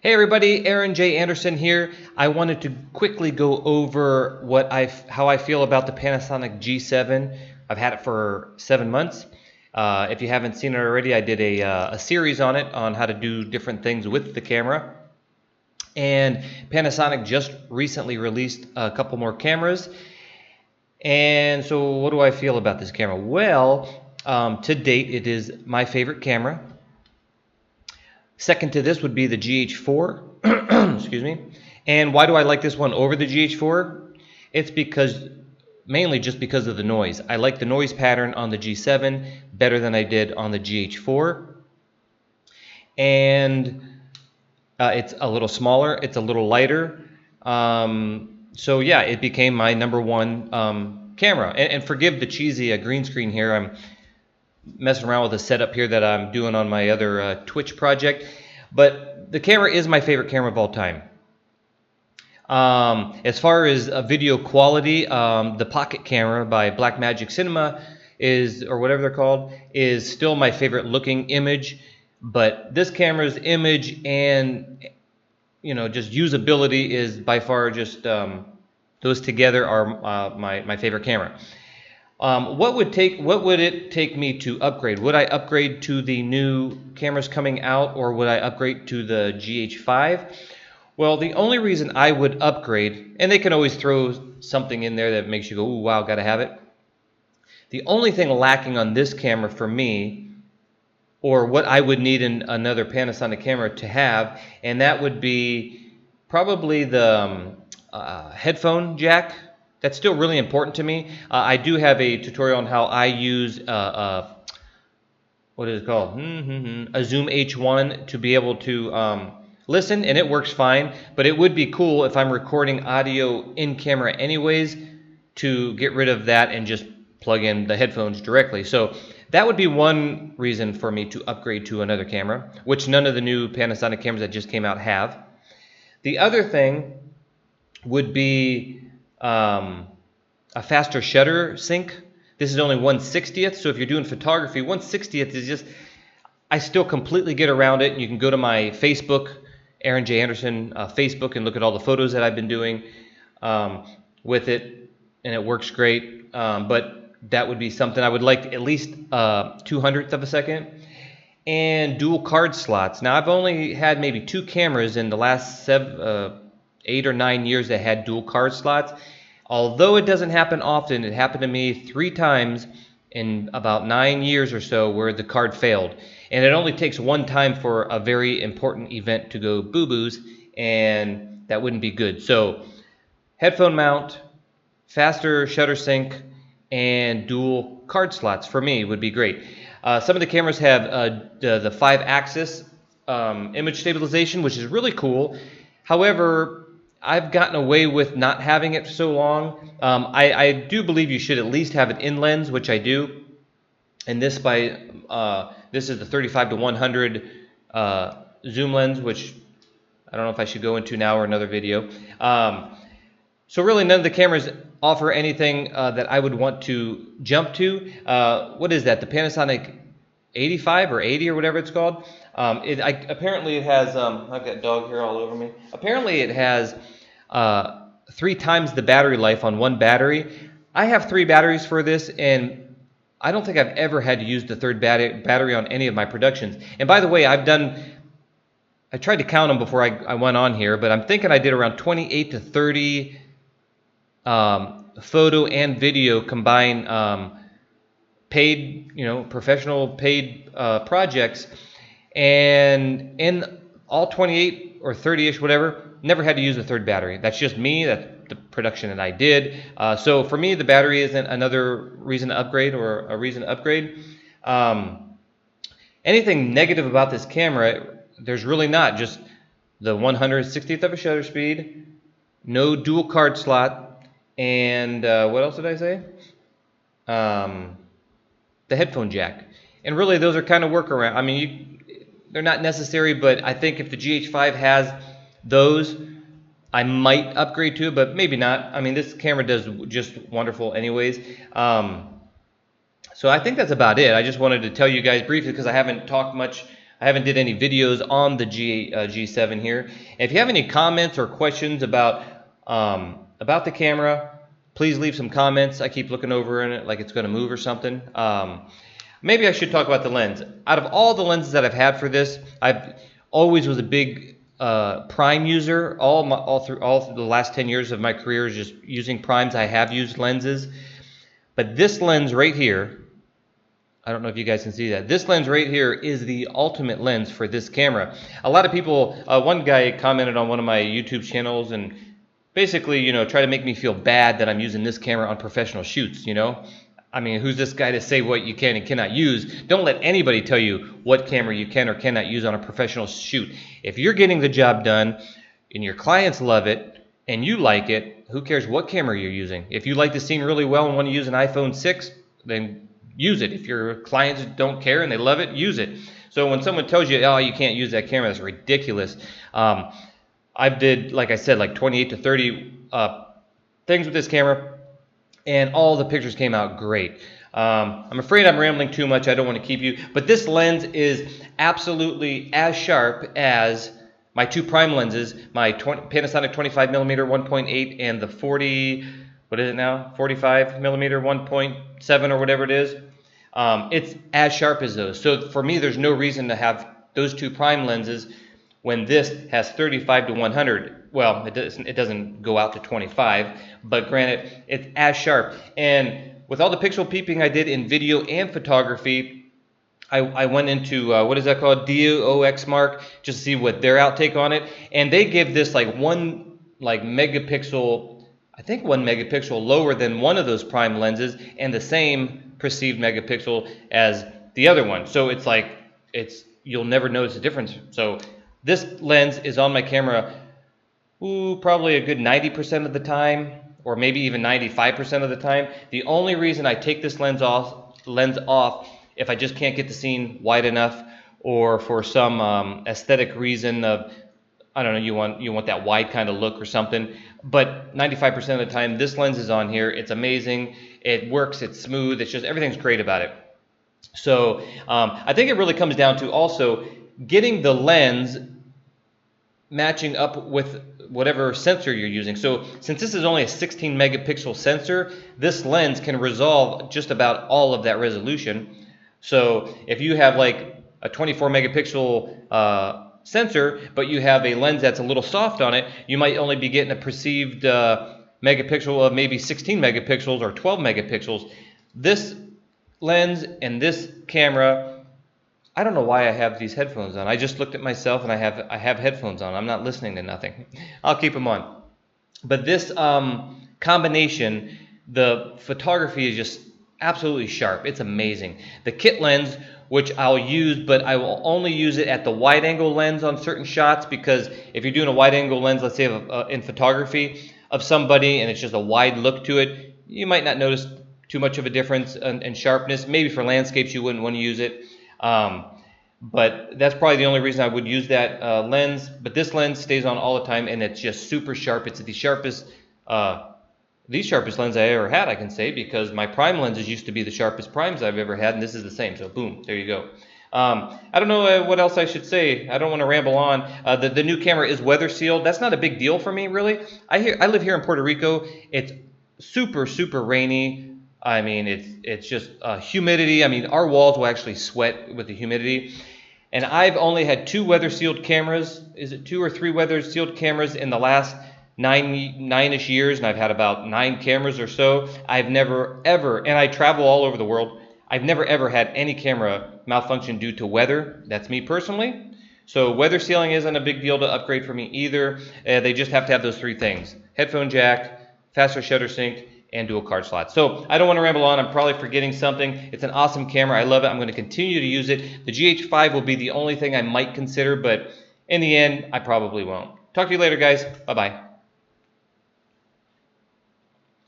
Hey everybody, Aaron J. Anderson here. I wanted to quickly go over how I feel about the Panasonic G7. I've had it for 7 months. If you haven't seen it already, I did a series on it on how to do different things with the camera. And Panasonic just recently released a couple more cameras. And so what do I feel about this camera? Well, to date, it is my favorite camera. Second to this would be the GH4, excuse me. And why do I like this one over the GH4? It's mainly just because of the noise. I like the noise pattern on the G7 better than I did on the GH4. And it's a little smaller, it's a little lighter. So yeah, it became my number one camera. And forgive the cheesy green screen here. I'm messing around with a setup here that I'm doing on my other Twitch project, but the camera is my favorite camera of all time. As far as video quality, the Pocket camera by Blackmagic Cinema or whatever they're called, is still my favorite looking image. But this camera's image and just usability is by far just those together are my favorite camera. What would it take me to upgrade? Would I upgrade to the new cameras coming out, or would I upgrade to the GH5? Well, the only reason I would upgrade, and they can always throw something in there that makes you go, ooh, wow, gotta have it. The only thing lacking on this camera for me, or what I would need in another Panasonic camera to have, and that would be probably the headphone jack. That's still really important to me. I do have a tutorial on how I use what is it called? A Zoom H1 to be able to listen, and it works fine. But it would be cool if I'm recording audio in camera anyways to get rid of that and just plug in the headphones directly. So that would be one reason for me to upgrade to another camera, which none of the new Panasonic cameras that just came out have. The other thing would be a faster shutter sync. This is only 1/60th, so if you're doing photography, 1/60th is just, I still completely get around it. You can go to my Facebook, Aaron J. Anderson Facebook, and look at all the photos that I've been doing with it, and it works great. But that would be something I would like, at least 200th of a second. And dual card slots. Now, I've only had maybe 2 cameras in the last 8 or 9 years that had dual card slots. Although it doesn't happen often, it happened to me 3 times in about 9 years or so where the card failed. And it only takes one time for a very important event to go boo-boos, and that wouldn't be good. So headphone mount, faster shutter sync, and dual card slots for me would be great. Some of the cameras have the 5-axis image stabilization, which is really cool. However, I've gotten away with not having it for so long. I do believe you should at least have an in-lens, which I do. And this is the 35-100 zoom lens, which I don't know if I should go into now or another video. So really none of the cameras offer anything that I would want to jump to. What is that? The Panasonic 85 or 80 or whatever it's called. Apparently it has, I've got dog hair all over me. Apparently it has 3 times the battery life on one battery. I have 3 batteries for this, and I don't think I've ever had to use the 3rd battery on any of my productions. And by the way, I tried to count them before I went on here, but I'm thinking I did around 28 to 30 photo and video combined paid, professional paid projects, and in all 28 or 30-ish, whatever, never had to use a 3rd battery. That's just me. That's the production that I did. So for me, the battery isn't another reason to upgrade or a reason to upgrade. Anything negative about this camera, there's really not. Just the 160th of a shutter speed, no dual card slot, and what else did I say? The headphone jack. And really, those are kind of workaround. I mean, they're not necessary, but I think if the GH5 has those, I might upgrade to it, but maybe not. I mean, this camera does just wonderful anyways. So I think that's about it. I just wanted to tell you guys briefly, because I haven't talked much I haven't did any videos on the G7 here. And if you have any comments or questions about the camera, please leave some comments. I keep looking over in it like it's going to move or something. Maybe I should talk about the lens. Out of all the lenses that I've had for this, I've always was a big prime user. All through the last 10 years of my career is just using primes. I have used lenses, but this lens right here, I don't know if you guys can see that. This lens right here is the ultimate lens for this camera. A lot of people, one guy commented on one of my YouTube channels and basically, you know, try to make me feel bad that I'm using this camera on professional shoots, you know. I mean, who's this guy to say what you can and cannot use? Don't let anybody tell you what camera you can or cannot use on a professional shoot. If you're getting the job done and your clients love it and you like it, who cares what camera you're using? If you like the scene really well and want to use an iPhone 6, then use it. If your clients don't care and they love it, use it. So when someone tells you, oh, you can't use that camera, that's ridiculous. I've did, like I said, like 28 to 30 things with this camera, and all the pictures came out great. I'm afraid I'm rambling too much. I don't want to keep you. But this lens is absolutely as sharp as my two prime lenses, my Panasonic 25mm 1.8 and the 45mm 1.7 or whatever it is. It's as sharp as those. So for me, there's no reason to have those two prime lenses when this has 35 to 100. Well, it doesn't go out to 25, but granted, it's as sharp. And with all the pixel peeping I did in video and photography, I went into, what is that called, DOXmark, just to see what their outtake on it. And they give this like one megapixel, I think 1 megapixel lower than one of those prime lenses and the same perceived megapixel as the other one. So it's like, you'll never notice the difference. So this lens is on my camera probably a good 90% of the time, or maybe even 95% of the time. The only reason I take this lens off if I just can't get the scene wide enough, or for some aesthetic reason of, I don't know, you want that wide kind of look or something. But 95% of the time, this lens is on here. It's amazing. It works. It's smooth. It's just, everything's great about it. So I think it really comes down to also getting the lens matching up with whatever sensor you're using. So since this is only a 16 megapixel sensor, this lens can resolve just about all of that resolution. So if you have like a 24 megapixel sensor, but you have a lens that's a little soft on it, you might only be getting a perceived megapixel of maybe 16 megapixels or 12 megapixels. This lens and this camera, I don't know why I have these headphones on. I just looked at myself and I have headphones on. I'm not listening to nothing. I'll keep them on. But this combination, the photography is just absolutely sharp. It's amazing. The kit lens, which I'll use, but I will only use it at the wide angle lens on certain shots, because if you're doing a wide angle lens, let's say in photography of somebody and it's just a wide look to it, you might not notice too much of a difference in sharpness. Maybe for landscapes you wouldn't want to use it. But that's probably the only reason I would use that lens. But this lens stays on all the time, and it's just super sharp. It's the sharpest lens I ever had, I can say, because my prime lenses used to be the sharpest primes I've ever had, and this is the same. So boom, there you go. I don't know what else I should say. I don't want to ramble on. The new camera is weather sealed. That's not a big deal for me, really. I live here in Puerto Rico. It's super, super rainy. I mean, it's just humidity. I mean, our walls will actually sweat with the humidity. And I've only had 2 weather-sealed cameras. Is it 2 or 3 weather-sealed cameras in the last nine-ish years? And I've had about 9 cameras or so. I've never, ever, and I travel all over the world, I've never, ever had any camera malfunction due to weather. That's me personally. So weather sealing isn't a big deal to upgrade for me either. They just have to have those 3 things: headphone jack, faster shutter sync, and dual card slots. So I don't want to ramble on. I'm probably forgetting something. It's an awesome camera. I love it. I'm going to continue to use it. The GH5 will be the only thing I might consider, but in the end, I probably won't. Talk to you later, guys. Bye-bye.